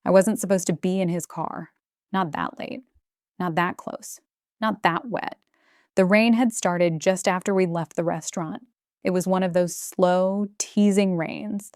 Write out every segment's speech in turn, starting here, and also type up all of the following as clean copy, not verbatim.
I wasn't supposed to be in his car. Not that late. Not that close. Not that wet. The rain had started just after we left the restaurant. It was one of those slow, teasing rains,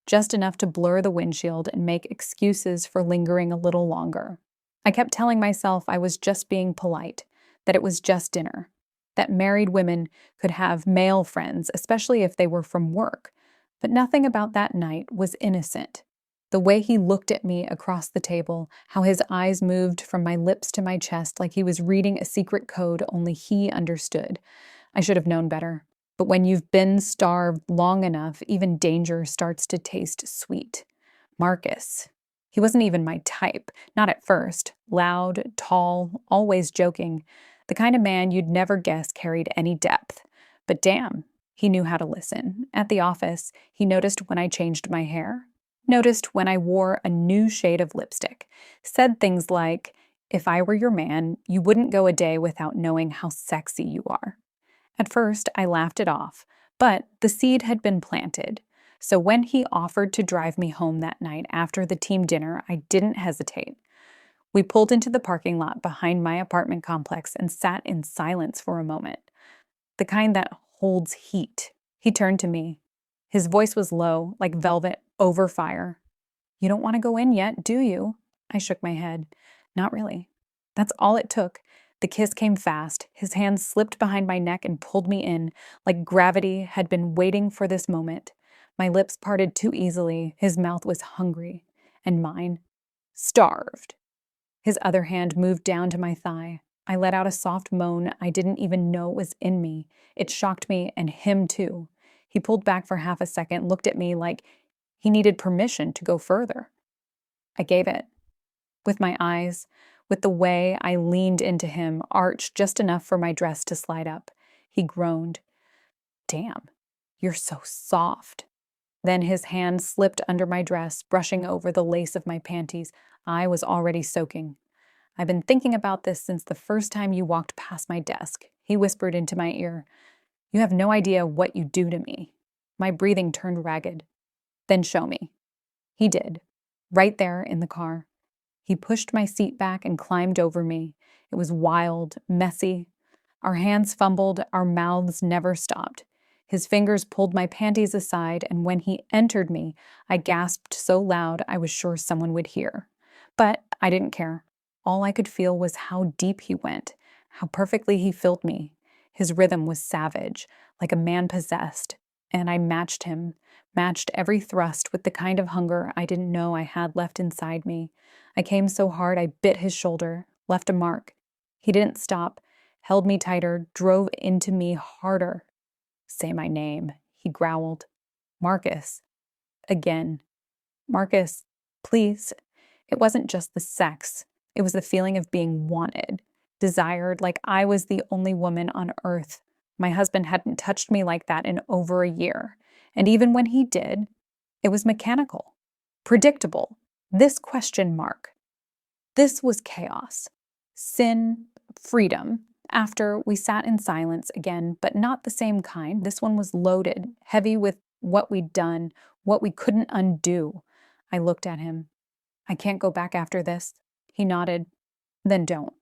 just enough to blur the windshield and make excuses for lingering a little longer. I kept telling myself I was just being polite, that it was just dinner, that married women could have male friends, especially if they were from work. But nothing about that night was innocent. The way he looked at me across the table, how his eyes moved from my lips to my chest like he was reading a secret code only he understood. I should have known better. But when you've been starved long enough, even danger starts to taste sweet. Marcus. He wasn't even my type, not at first. Loud, tall, always joking. The kind of man you'd never guess carried any depth. But damn, he knew how to listen. At the office, he noticed when I changed my hair. Noticed when I wore a new shade of lipstick. Said things like, "If I were your man, you wouldn't go a day without knowing how sexy you are." At first, I laughed it off, but the seed had been planted. So when he offered to drive me home that night after the team dinner, I didn't hesitate. We pulled into the parking lot behind my apartment complex and sat in silence for a moment. The kind that holds heat. He turned to me. His voice was low, like velvet over fire. "You don't want to go in yet, do you?" I shook my head. "Not really." That's all it took. The kiss came fast. His hand slipped behind my neck and pulled me in, like gravity had been waiting for this moment. My lips parted too easily. His mouth was hungry. And mine, starved. His other hand moved down to my thigh. I let out a soft moan I didn't even know was in me. It shocked me and him too. He pulled back for half a second, looked at me like he needed permission to go further. I gave it. With my eyes, with the way I leaned into him, arched just enough for my dress to slide up. He groaned. "Damn, you're so soft." Then his hand slipped under my dress, brushing over the lace of my panties. I was already soaking. "I've been thinking about this since the first time you walked past my desk," he whispered into my ear. "You have no idea what you do to me." My breathing turned ragged. "Then show me." He did, right there in the car. He pushed my seat back and climbed over me. It was wild, messy. Our hands fumbled, our mouths never stopped. His fingers pulled my panties aside, and when he entered me, I gasped so loud I was sure someone would hear. But I didn't care. All I could feel was how deep he went, how perfectly he filled me. His rhythm was savage, like a man possessed, and I matched him, matched every thrust with the kind of hunger I didn't know I had left inside me. I came so hard I bit his shoulder, left a mark. He didn't stop, held me tighter, drove into me harder. "Say my name," he growled. "Marcus." Again. "Marcus, please." It wasn't just the sex. It was the feeling of being wanted, desired, like I was the only woman on earth. My husband hadn't touched me like that in over a year. And even when he did, it was mechanical, predictable. This question mark. This was chaos. Sin, freedom. After we sat in silence again, but not the same kind. This one was loaded, heavy with what we'd done, what we couldn't undo. I looked at him. "I can't go back after this." He nodded. "Then don't."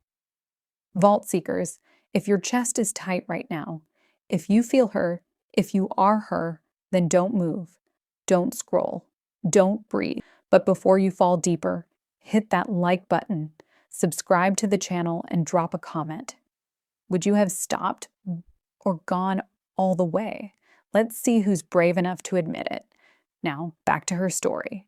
Vault seekers, if your chest is tight right now, if you feel her, if you are her, then don't move. Don't scroll. Don't breathe. But before you fall deeper, hit that like button, subscribe to the channel, and drop a comment. Would you have stopped or gone all the way? Let's see who's brave enough to admit it. Now, back to her story.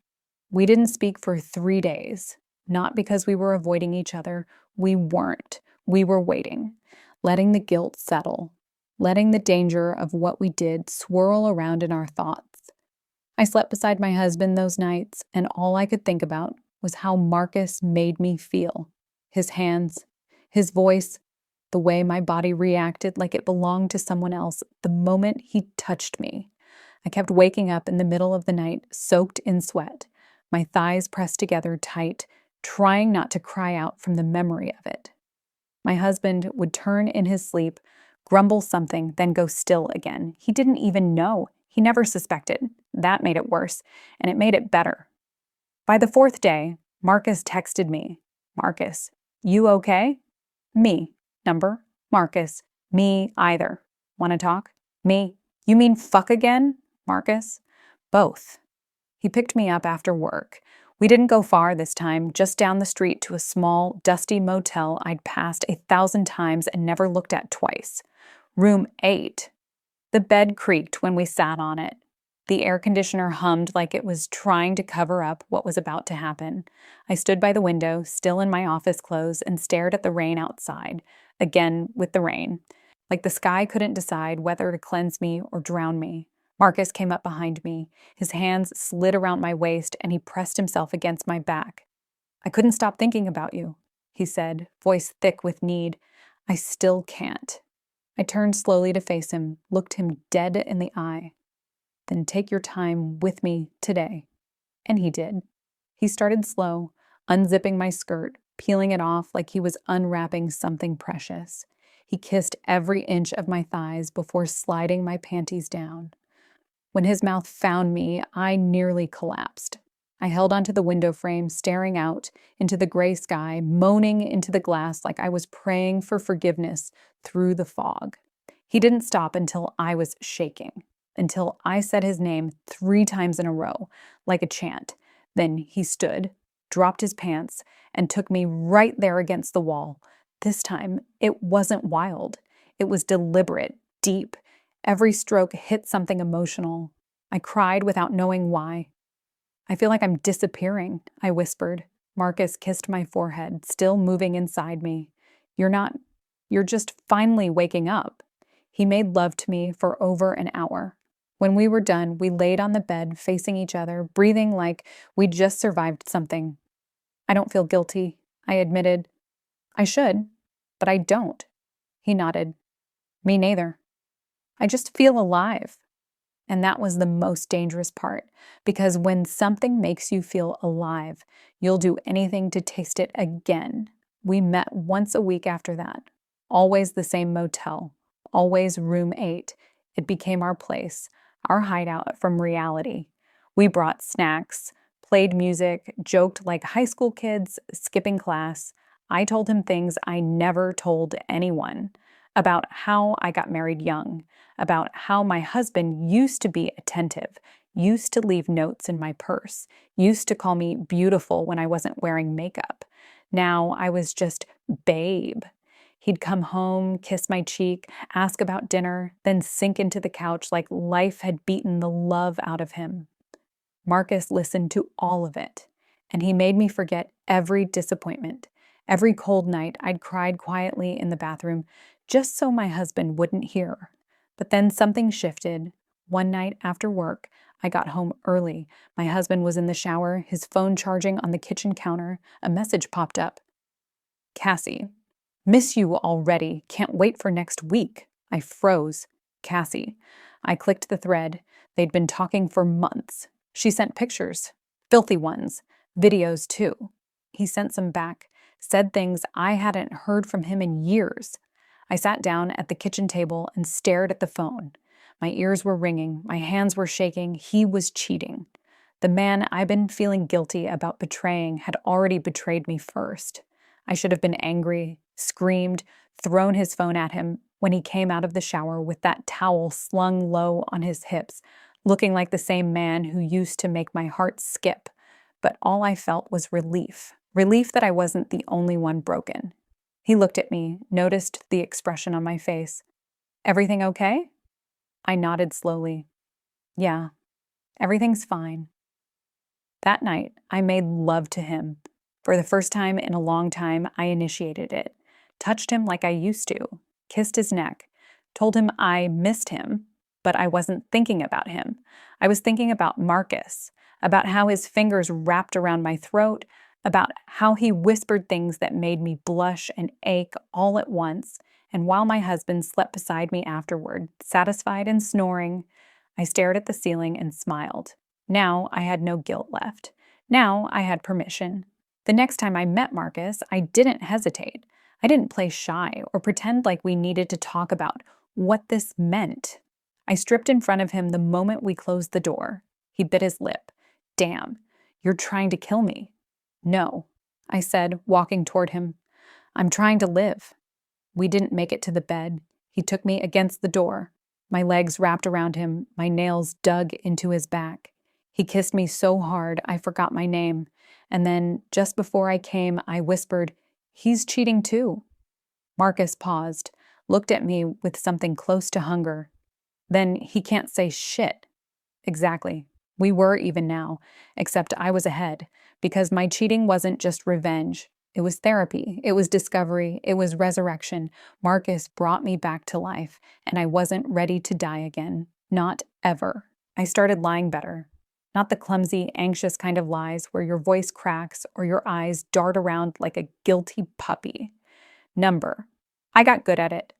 We didn't speak for 3 days, not because we were avoiding each other. We weren't. We were waiting, letting the guilt settle, letting the danger of what we did swirl around in our thoughts. I slept beside my husband those nights, and all I could think about was how Marcus made me feel. His hands, his voice, the way my body reacted like it belonged to someone else the moment he touched me. I kept waking up in the middle of the night, soaked in sweat, my thighs pressed together tight, trying not to cry out from the memory of it. My husband would turn in his sleep, grumble something, then go still again. He didn't even know. He never suspected. That made it worse, and it made it better. By the 4th day, Marcus texted me. Marcus, you okay? Me. Number. Marcus. Me either. Wanna talk? Me. You mean fuck again? Marcus. Both. He picked me up after work. We didn't go far this time, just down the street to a small, dusty motel I'd passed 1,000 times and never looked at twice. Room 8. The bed creaked when we sat on it. The air conditioner hummed like it was trying to cover up what was about to happen. I stood by the window, still in my office clothes, and stared at the rain outside, again with the rain, like the sky couldn't decide whether to cleanse me or drown me. Marcus came up behind me. His hands slid around my waist, and he pressed himself against my back. I couldn't stop thinking about you, he said, voice thick with need. I still can't. I turned slowly to face him, looked him dead in the eye. Then take your time with me today. And he did. He started slow, unzipping my skirt, peeling it off like he was unwrapping something precious. He kissed every inch of my thighs before sliding my panties down. When his mouth found me, I nearly collapsed. I held onto the window frame, staring out into the gray sky, moaning into the glass like I was praying for forgiveness through the fog. He didn't stop until I was shaking, until I said his name 3 times in a row, like a chant. Then he stood, dropped his pants, and took me right there against the wall. This time, it wasn't wild. It was deliberate, deep. Every stroke hit something emotional. I cried without knowing why. I feel like I'm disappearing, I whispered. Marcus kissed my forehead, still moving inside me. You're not. You're just finally waking up. He made love to me for over an hour. When we were done, we laid on the bed, facing each other, breathing like we'd just survived something. I don't feel guilty, I admitted. I should, but I don't. He nodded. Me neither. I just feel alive. And that was the most dangerous part, because when something makes you feel alive, you'll do anything to taste it again. We met once a week after that. Always the same motel. Always room 8. It became our place, our hideout from reality. We brought snacks, played music, joked like high school kids, skipping class. I told him things I never told anyone. About how I got married young, about how my husband used to be attentive, used to leave notes in my purse, used to call me beautiful when I wasn't wearing makeup. Now I was just babe. He'd come home, kiss my cheek, ask about dinner, then sink into the couch like life had beaten the love out of him. Marcus listened to all of it, and he made me forget every disappointment. Every cold night, I'd cried quietly in the bathroom, just so my husband wouldn't hear. But then something shifted. One night after work, I got home early. My husband was in the shower, his phone charging on the kitchen counter. A message popped up. Cassie, miss you already. Can't wait for next week. I froze. Cassie. I clicked the thread. They'd been talking for months. She sent pictures. Filthy ones. Videos, too. He sent some back. Said things I hadn't heard from him in years. I sat down at the kitchen table and stared at the phone. My ears were ringing, my hands were shaking. He was cheating. The man I'd been feeling guilty about betraying had already betrayed me first. I should have been angry, screamed, thrown his phone at him when he came out of the shower with that towel slung low on his hips, looking like the same man who used to make my heart skip. But all I felt was relief. Relief that I wasn't the only one broken. He looked at me, noticed the expression on my face. Everything okay? I nodded slowly. Yeah, everything's fine. That night, I made love to him. For the first time in a long time, I initiated it, touched him like I used to, kissed his neck, told him I missed him, but I wasn't thinking about him. I was thinking about Marcus, about how his fingers wrapped around my throat, about how he whispered things that made me blush and ache all at once, and while my husband slept beside me afterward, satisfied and snoring, I stared at the ceiling and smiled. Now I had no guilt left. Now I had permission. The next time I met Marcus, I didn't hesitate. I didn't play shy or pretend like we needed to talk about what this meant. I stripped in front of him the moment we closed the door. He bit his lip. Damn, you're trying to kill me. No, I said, walking toward him. I'm trying to live. We didn't make it to the bed. He took me against the door. My legs wrapped around him, my nails dug into his back. He kissed me so hard I forgot my name. And then, just before I came, I whispered, "He's cheating too." Marcus paused, looked at me with something close to hunger. Then he can't say shit. Exactly. We were even now, except I was ahead, because my cheating wasn't just revenge. It was therapy. It was discovery. It was resurrection. Marcus brought me back to life, and I wasn't ready to die again. Not ever. I started lying better. Not the clumsy, anxious kind of lies where your voice cracks or your eyes dart around like a guilty puppy. Number. I got good at it.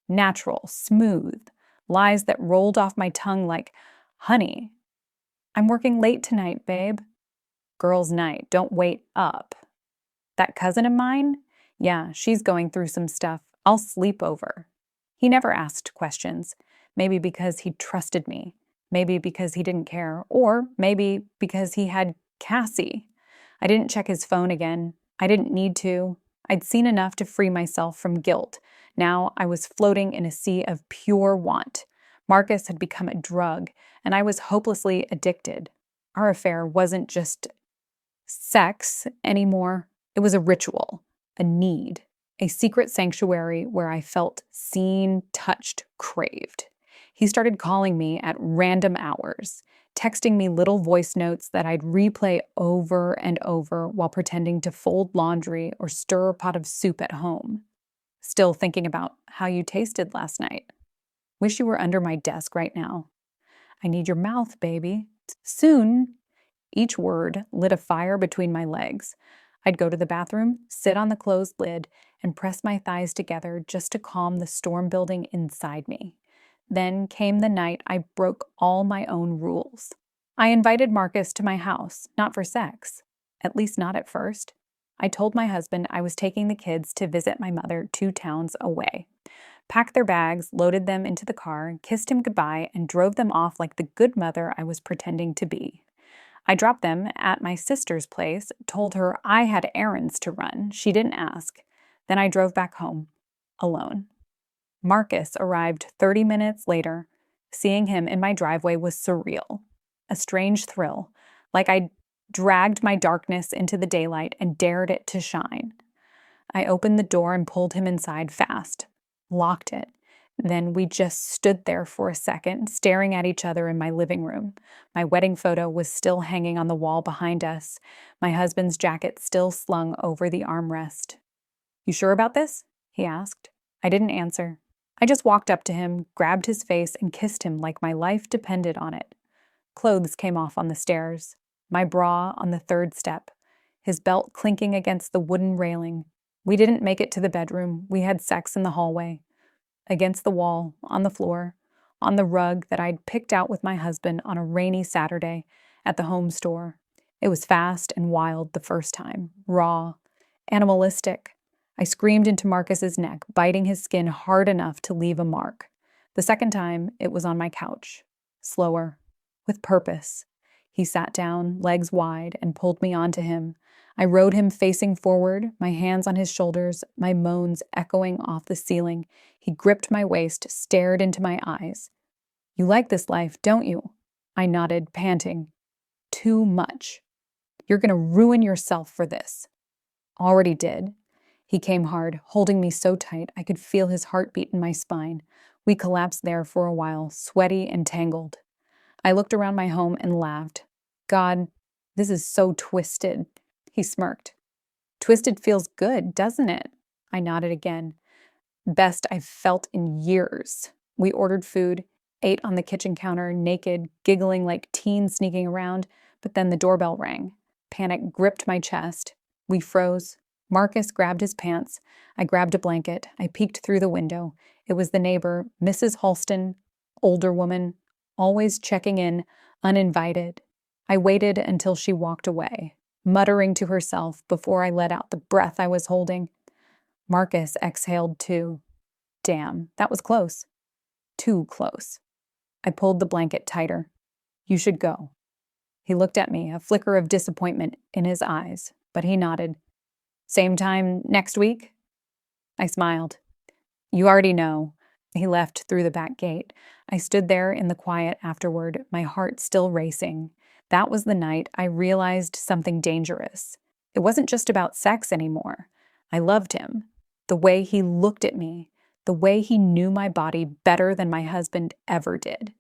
Natural, smooth. Lies that rolled off my tongue like, "Honey, I'm working late tonight, babe." Girls' night, don't wait up. That cousin of mine? Yeah, she's going through some stuff. I'll sleep over. He never asked questions. Maybe because he trusted me. Maybe because he didn't care. Or maybe because he had Cassie. I didn't check his phone again. I didn't need to. I'd seen enough to free myself from guilt. Now I was floating in a sea of pure want. Marcus had become a drug, and I was hopelessly addicted. Our affair wasn't just sex anymore. It was a ritual, a need, a secret sanctuary where I felt seen, touched, craved. He started calling me at random hours, texting me little voice notes that I'd replay over and over while pretending to fold laundry or stir a pot of soup at home. Still thinking about how you tasted last night. Wish you were under my desk right now. I need your mouth, baby. Soon. Each word lit a fire between my legs. I'd go to the bathroom, sit on the closed lid, and press my thighs together just to calm the storm building inside me. Then came the night I broke all my own rules. I invited Marcus to my house, not for sex. At least not at first. I told my husband I was taking the kids to visit my mother 2 towns away. Packed their bags, loaded them into the car, kissed him goodbye, and drove them off like the good mother I was pretending to be. I dropped them at my sister's place, told her I had errands to run. She didn't ask. Then I drove back home, alone. Marcus arrived 30 minutes later. Seeing him in my driveway was surreal. A strange thrill, like I dragged my darkness into the daylight and dared it to shine. I opened the door and pulled him inside fast, locked it. Then we just stood there for a second, staring at each other in my living room. My wedding photo was still hanging on the wall behind us, my husband's jacket still slung over the armrest. "You sure about this?" he asked. I didn't answer. I just walked up to him, grabbed his face, and kissed him like my life depended on it. Clothes came off on the stairs, my bra on the 3rd step, his belt clinking against the wooden railing. We didn't make it to the bedroom. We had sex in the hallway. Against the wall, on the floor, on the rug that I'd picked out with my husband on a rainy Saturday at the home store. It was fast and wild the first time, raw, animalistic. I screamed into Marcus's neck, biting his skin hard enough to leave a mark. The second time, it was on my couch, slower, with purpose. He sat down, legs wide, and pulled me onto him. I rode him facing forward, my hands on his shoulders, my moans echoing off the ceiling. He gripped my waist, stared into my eyes. "You like this life, don't you?" I nodded, panting. "Too much. You're gonna ruin yourself for this." Already did. He came hard, holding me so tight I could feel his heartbeat in my spine. We collapsed there for a while, sweaty and tangled. I looked around my home and laughed. "God, this is so twisted." He smirked. "Twisted feels good, doesn't it?" I nodded again. "Best I've felt in years." We ordered food, ate on the kitchen counter, naked, giggling like teens sneaking around, but then the doorbell rang. Panic gripped my chest. We froze. Marcus grabbed his pants. I grabbed a blanket. I peeked through the window. It was the neighbor, Mrs. Halston, older woman, always checking in, uninvited. I waited until she walked away, muttering to herself before I let out the breath I was holding. Marcus exhaled too. Damn, that was close. Too close. I pulled the blanket tighter. "You should go." He looked at me, a flicker of disappointment in his eyes. but he nodded. Same time next week? I smiled. You already know. He left through the back gate. I stood there in the quiet afterward, my heart still racing. That was the night I realized something dangerous. It wasn't just about sex anymore. I loved him. The way he looked at me, the way he knew my body better than my husband ever did,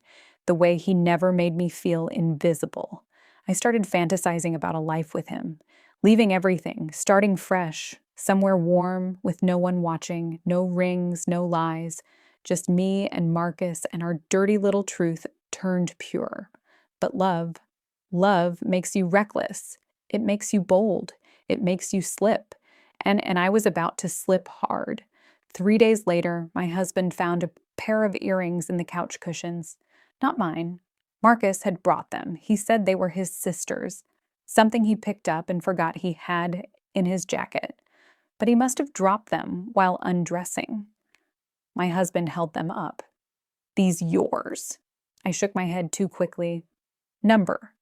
the way he never made me feel invisible. I started fantasizing about a life with him, leaving everything, starting fresh, somewhere warm with no one watching, no rings, no lies, just me and Marcus and our dirty little truth turned pure. But love makes you reckless. It makes you bold. It makes you slip. And I was about to slip hard. 3 days later, my husband found a pair of earrings in the couch cushions. Not mine. Marcus had brought them. He said they were his sister's, something he picked up and forgot he had in his jacket. But he must have dropped them while undressing. My husband held them up. These yours. I shook my head too quickly. Number.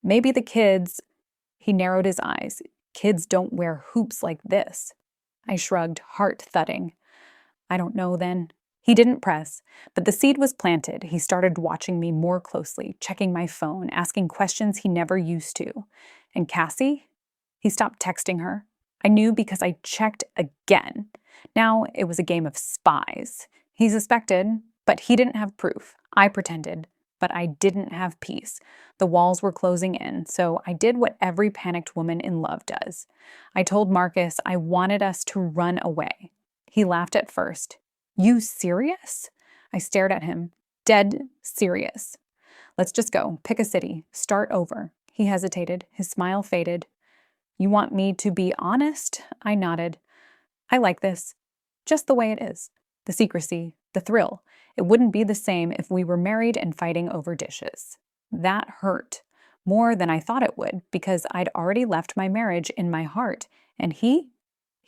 Maybe the kids. He narrowed his eyes. Kids don't wear hoops like this. I shrugged, heart thudding. I don't know then. He didn't press, but the seed was planted. He started watching me more closely, checking my phone, asking questions he never used to. And Cassie? He stopped texting her. I knew because I checked again. Now it was a game of spies. He suspected, but he didn't have proof. I pretended, but I didn't have peace. The walls were closing in, so I did what every panicked woman in love does. I told Marcus I wanted us to run away. He laughed at first. You serious? I stared at him. Dead serious. Let's just go. Pick a city. Start over. He hesitated. His smile faded. You want me to be honest? I nodded. I like this. Just the way it is. The secrecy, the thrill. It wouldn't be the same if we were married and fighting over dishes. That hurt. More than I thought it would, because I'd already left my marriage in my heart. And he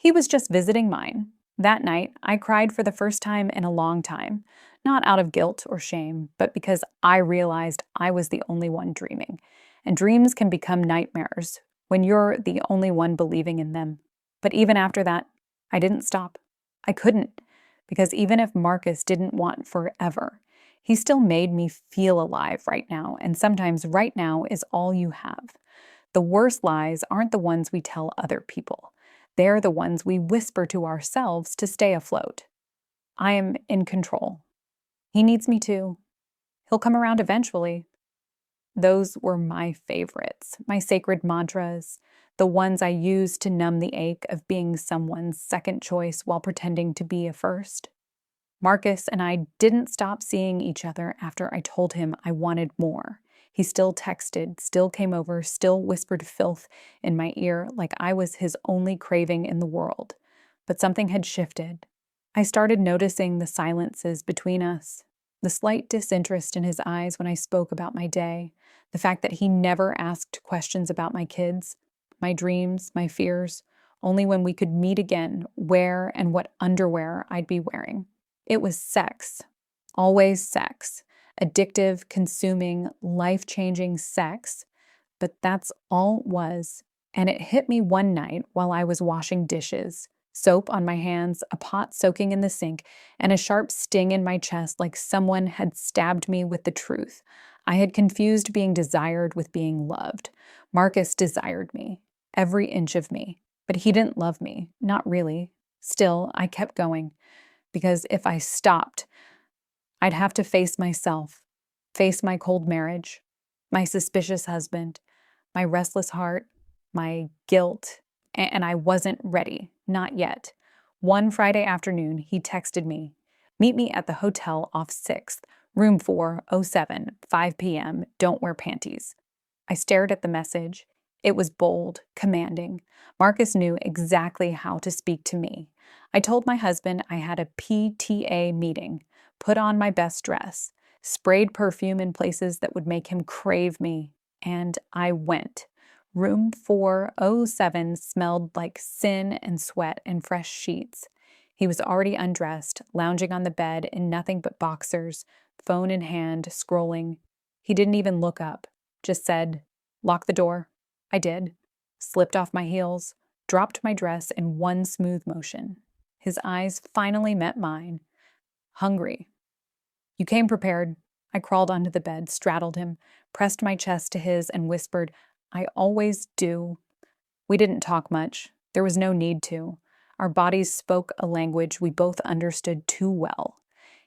was just visiting mine. That night, I cried for the first time in a long time. Not out of guilt or shame, but because I realized I was the only one dreaming. And dreams can become nightmares when you're the only one believing in them. But even after that, I didn't stop. I couldn't, because even if Marcus didn't want forever, he still made me feel alive right now, and sometimes right now is all you have. The worst lies aren't the ones we tell other people. They're the ones we whisper to ourselves to stay afloat. I am in control. He needs me too. He'll come around eventually. Those were my favorites, my sacred mantras, the ones I used to numb the ache of being someone's second choice while pretending to be a first. Marcus and I didn't stop seeing each other after I told him I wanted more. He still texted, still came over, still whispered filth in my ear like I was his only craving in the world. But something had shifted. I started noticing the silences between us, the slight disinterest in his eyes when I spoke about my day, the fact that he never asked questions about my kids, my dreams, my fears, only when we could meet again, where and what underwear I'd be wearing. It was sex, always sex, addictive, consuming, life-changing sex, but that's all it was. And it hit me one night while I was washing dishes, soap on my hands, a pot soaking in the sink, and a sharp sting in my chest like someone had stabbed me with the truth. I had confused being desired with being loved. Marcus desired me, every inch of me, but he didn't love me, not really. Still, I kept going, because if I stopped, I'd have to face myself, face my cold marriage, my suspicious husband, my restless heart, my guilt, and I wasn't ready, not yet. One Friday afternoon, he texted me, "Meet me at the hotel off 6th, room 407, 5 p.m., don't wear panties." I stared at the message. It was bold, commanding. Marcus knew exactly how to speak to me. I told my husband I had a PTA meeting, put on my best dress, sprayed perfume in places that would make him crave me, and I went. Room 407 smelled like sin and sweat and fresh sheets. He was already undressed, lounging on the bed in nothing but boxers, phone in hand, scrolling. He didn't even look up, just said, "Lock the door." I did. slipped off my heels, dropped my dress in one smooth motion. His eyes finally met mine. Hungry. You came prepared. I crawled onto the bed, straddled him, pressed my chest to his, and whispered, I always do. We didn't talk much. There was no need to. Our bodies spoke a language we both understood too well.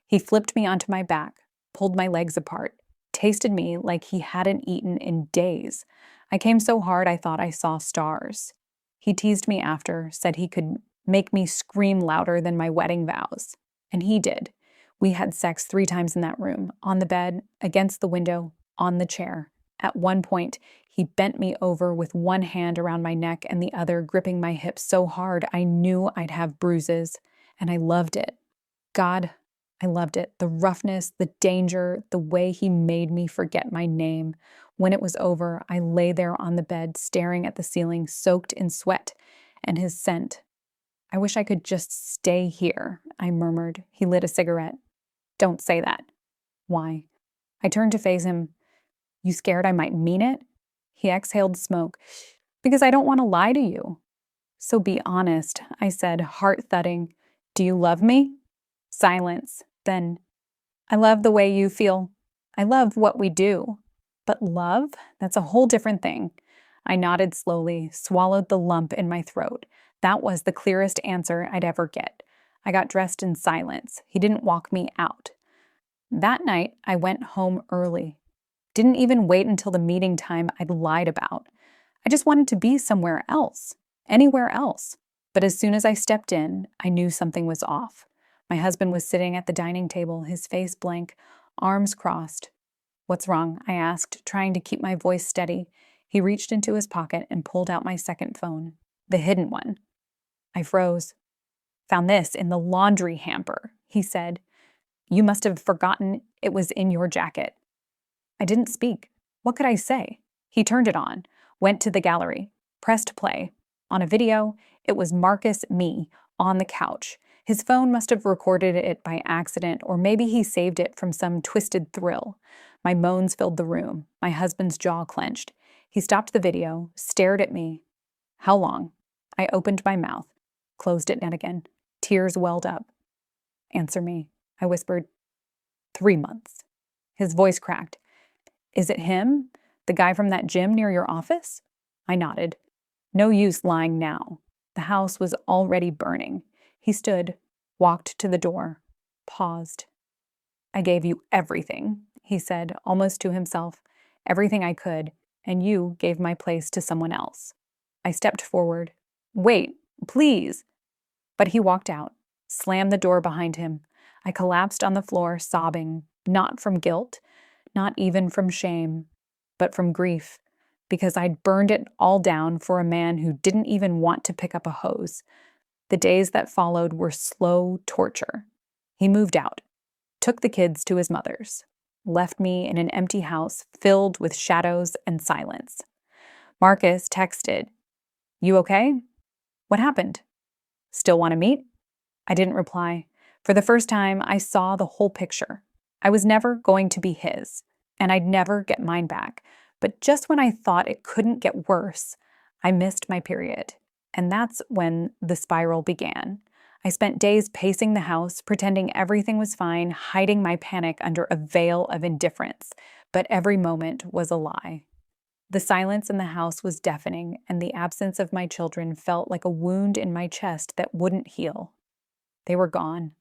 He flipped me onto my back, pulled my legs apart, tasted me like he hadn't eaten in days. I came so hard I thought I saw stars. He teased me after, said he could make me scream louder than my wedding vows. And he did. We had sex 3 times in that room, on the bed, against the window, on the chair. At one point, he bent me over with one hand around my neck and the other gripping my hips so hard I knew I'd have bruises. And I loved it. God, I loved it. The roughness, the danger, the way he made me forget my name. When it was over, I lay there on the bed, staring at the ceiling, soaked in sweat and his scent. I wish I could just stay here, I murmured. He lit a cigarette. Don't say that. Why? I turned to face him. You scared I might mean it? He exhaled smoke. Because I don't want to lie to you. So be honest, I said, heart thudding. Do you love me? Silence. Then, I love the way you feel. I love what we do. But love? That's a whole different thing. I nodded slowly, swallowed the lump in my throat. That was the clearest answer I'd ever get. I got dressed in silence. He didn't walk me out. That night, I went home early. Didn't even wait until the meeting time I'd lied about. I just wanted to be somewhere else, anywhere else. But as soon as I stepped in, I knew something was off. My husband was sitting at the dining table, his face blank, arms crossed. What's wrong? I asked, trying to keep my voice steady. He reached into his pocket and pulled out my second phone, the hidden one. I froze. Found this in the laundry hamper, he said. You must have forgotten it was in your jacket. I didn't speak. What could I say? He turned it on, went to the gallery, pressed play. On a video, it was Marcus, me, on the couch. His phone must have recorded it by accident, or maybe he saved it from some twisted thrill. My moans filled the room. My husband's jaw clenched. He stopped the video, stared at me. How long? I opened my mouth, closed it again. Tears welled up. Answer me, I whispered. 3 months. His voice cracked. Is it him? The guy from that gym near your office? I nodded. No use lying now. The house was already burning. He stood, walked to the door, paused. I gave you everything, he said, almost to himself. Everything I could, and you gave my place to someone else. I stepped forward. Wait, please. But he walked out, slammed the door behind him. I collapsed on the floor, sobbing, not from guilt, not even from shame, but from grief, because I'd burned it all down for a man who didn't even want to pick up a hose. The days that followed were slow torture. He moved out, took the kids to his mother's, left me in an empty house filled with shadows and silence. Marcus texted, You okay? What happened? Still want to meet? I didn't reply. For the first time, I saw the whole picture. I was never going to be his, and I'd never get mine back. But just when I thought it couldn't get worse, I missed my period. And that's when the spiral began. I spent days pacing the house, pretending everything was fine, hiding my panic under a veil of indifference. But every moment was a lie. The silence in the house was deafening, and the absence of my children felt like a wound in my chest that wouldn't heal. They were gone.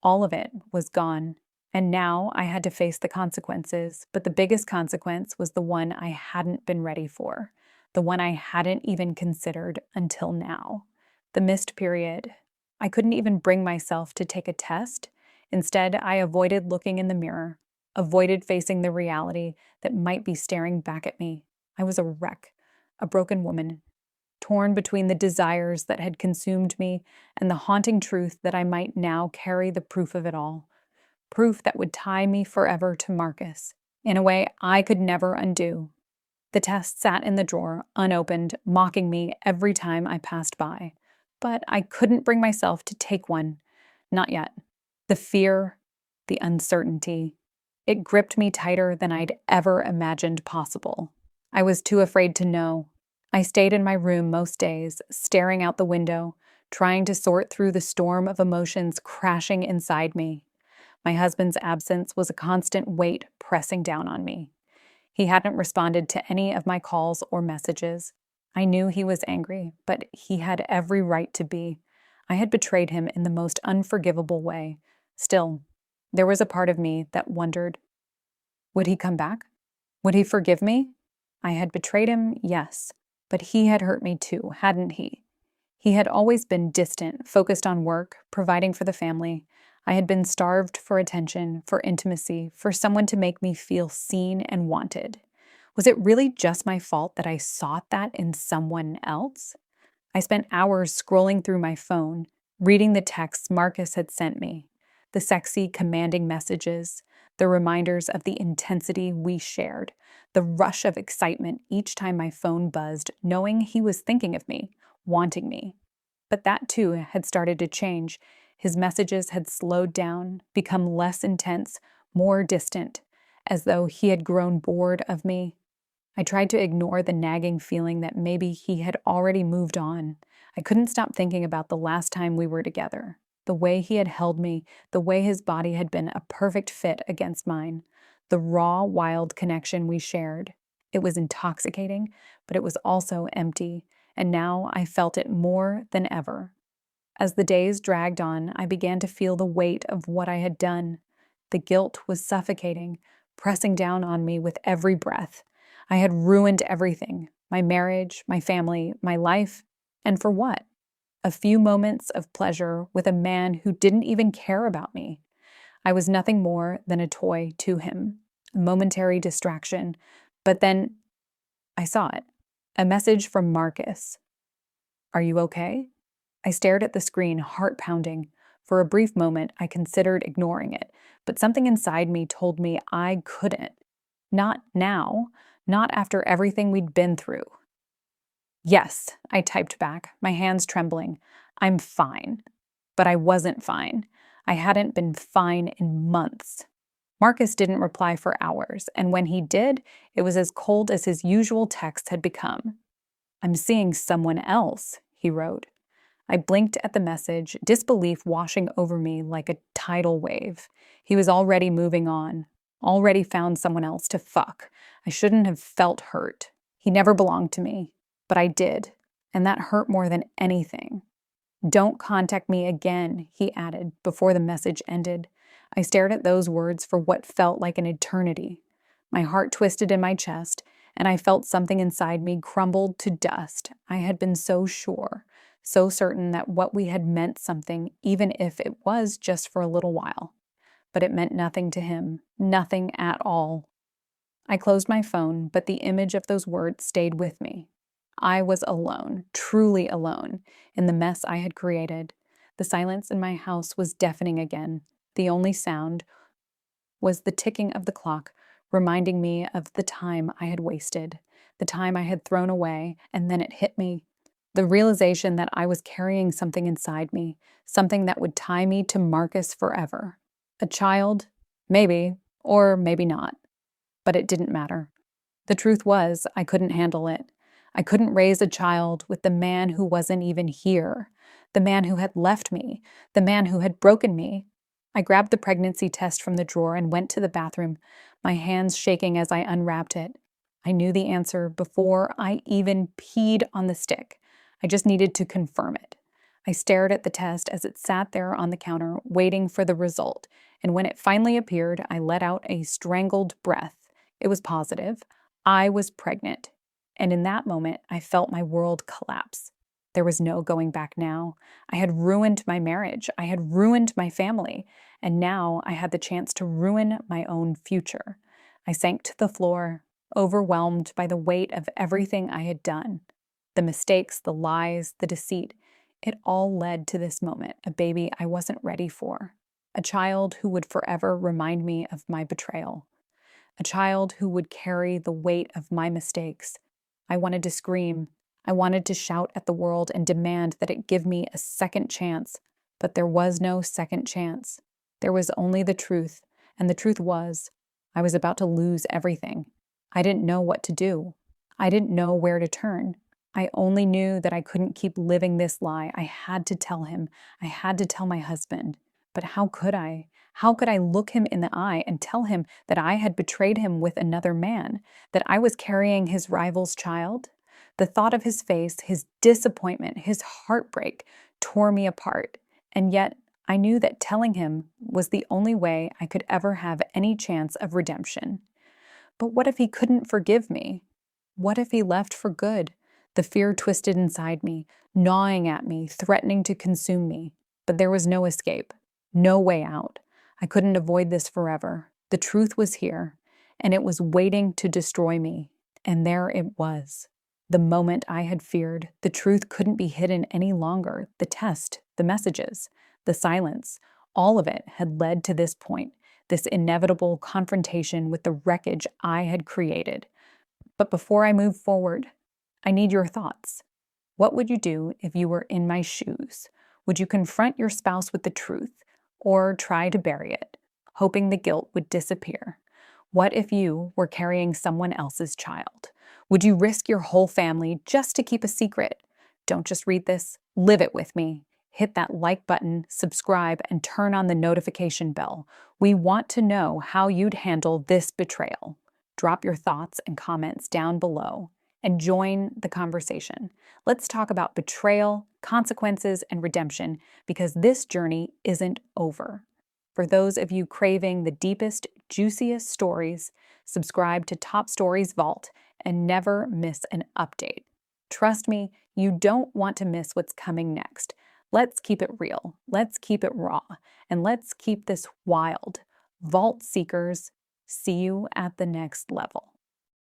All of it was gone. And now I had to face the consequences, but the biggest consequence was the one I hadn't been ready for, the one I hadn't even considered until now. The missed period. I couldn't even bring myself to take a test. Instead, I avoided looking in the mirror, avoided facing the reality that might be staring back at me. I was a wreck, a broken woman, torn between the desires that had consumed me and the haunting truth that I might now carry the proof of it all. Proof that would tie me forever to Marcus, in a way I could never undo. The test sat in the drawer, unopened, mocking me every time I passed by. But I couldn't bring myself to take one. Not yet. The fear, the uncertainty, it gripped me tighter than I'd ever imagined possible. I was too afraid to know, I stayed in my room most days, staring out the window, trying to sort through the storm of emotions crashing inside me. My husband's absence was a constant weight pressing down on me. He hadn't responded to any of my calls or messages. I knew he was angry, but he had every right to be. I had betrayed him in the most unforgivable way. Still, there was a part of me that wondered, would he come back? Would he forgive me? I had betrayed him, yes, but he had hurt me too, hadn't he? He had always been distant, focused on work, providing for the family. I had been starved for attention, for intimacy, for someone to make me feel seen and wanted. Was it really just my fault that I sought that in someone else? I spent hours scrolling through my phone, reading the texts Marcus had sent me, the sexy, commanding messages, the reminders of the intensity we shared, the rush of excitement each time my phone buzzed, knowing he was thinking of me, wanting me. But that too had started to change. His messages had slowed down, become less intense, more distant, as though he had grown bored of me. I tried to ignore the nagging feeling that maybe he had already moved on. I couldn't stop thinking about the last time we were together, the way he had held me, the way his body had been a perfect fit against mine, the raw, wild connection we shared. It was intoxicating, but it was also empty, and now I felt it more than ever. As the days dragged on, I began to feel the weight of what I had done. The guilt was suffocating, pressing down on me with every breath. I had ruined everything, my marriage, my family, my life, and for what? A few moments of pleasure with a man who didn't even care about me. I was nothing more than a toy to him, a momentary distraction. But then I saw it, a message from Marcus. "Are you okay?" I stared at the screen, heart pounding. For a brief moment, I considered ignoring it, but something inside me told me I couldn't. Not now, not after everything we'd been through. "Yes," I typed back, my hands trembling. "I'm fine." But I wasn't fine. I hadn't been fine in months. Marcus didn't reply for hours, and when he did, it was as cold as his usual texts had become. "I'm seeing someone else," he wrote. I blinked at the message, disbelief washing over me like a tidal wave. He was already moving on, already found someone else to fuck. I shouldn't have felt hurt. He never belonged to me, but I did, and that hurt more than anything. "Don't contact me again," he added before the message ended. I stared at those words for what felt like an eternity. My heart twisted in my chest, and I felt something inside me crumbled to dust. I had been so sure, so certain that what we had meant something, even if it was just for a little while. But it meant nothing to him, nothing at all. I closed my phone, but the image of those words stayed with me. I was alone, truly alone, in the mess I had created. The silence in my house was deafening again. The only sound was the ticking of the clock, reminding me of the time I had wasted, the time I had thrown away, and then it hit me. The realization that I was carrying something inside me, something that would tie me to Marcus forever. A child, maybe, or maybe not. But it didn't matter. The truth was, I couldn't handle it. I couldn't raise a child with the man who wasn't even here, the man who had left me, the man who had broken me. I grabbed the pregnancy test from the drawer and went to the bathroom, my hands shaking as I unwrapped it. I knew the answer before I even peed on the stick. I just needed to confirm it. I stared at the test as it sat there on the counter, waiting for the result, and when it finally appeared, I let out a strangled breath. It was positive. I was pregnant. And in that moment, I felt my world collapse. There was no going back now. I had ruined my marriage. I had ruined my family. And now I had the chance to ruin my own future. I sank to the floor, overwhelmed by the weight of everything I had done. The mistakes, the lies, the deceit. It all led to this moment, a baby I wasn't ready for. A child who would forever remind me of my betrayal. A child who would carry the weight of my mistakes. I wanted to scream. I wanted to shout at the world and demand that it give me a second chance. But there was no second chance. There was only the truth, and the truth was, I was about to lose everything. I didn't know what to do. I didn't know where to turn. I only knew that I couldn't keep living this lie. I had to tell him. I had to tell my husband. But how could I? How could I look him in the eye and tell him that I had betrayed him with another man, that I was carrying his rival's child? The thought of his face, his disappointment, his heartbreak tore me apart. And yet, I knew that telling him was the only way I could ever have any chance of redemption. But what if he couldn't forgive me? What if he left for good? The fear twisted inside me, gnawing at me, threatening to consume me. But there was no escape, no way out. I couldn't avoid this forever. The truth was here, and it was waiting to destroy me. And there it was. The moment I had feared, the truth couldn't be hidden any longer. The test, the messages, the silence, all of it had led to this point, this inevitable confrontation with the wreckage I had created. But before I move forward, I need your thoughts. What would you do if you were in my shoes? Would you confront your spouse with the truth or try to bury it, hoping the guilt would disappear? What if you were carrying someone else's child? Would you risk your whole family just to keep a secret? Don't just read this, live it with me. Hit that like button, subscribe, and turn on the notification bell. We want to know how you'd handle this betrayal. Drop your thoughts and comments down below and join the conversation. Let's talk about betrayal, consequences, and redemption, because this journey isn't over. For those of you craving the deepest, juiciest stories, subscribe to Top Stories Vault and never miss an update. Trust me, you don't want to miss what's coming next. Let's keep it real, let's keep it raw, and let's keep this wild. Vault Seekers, see you at the next level.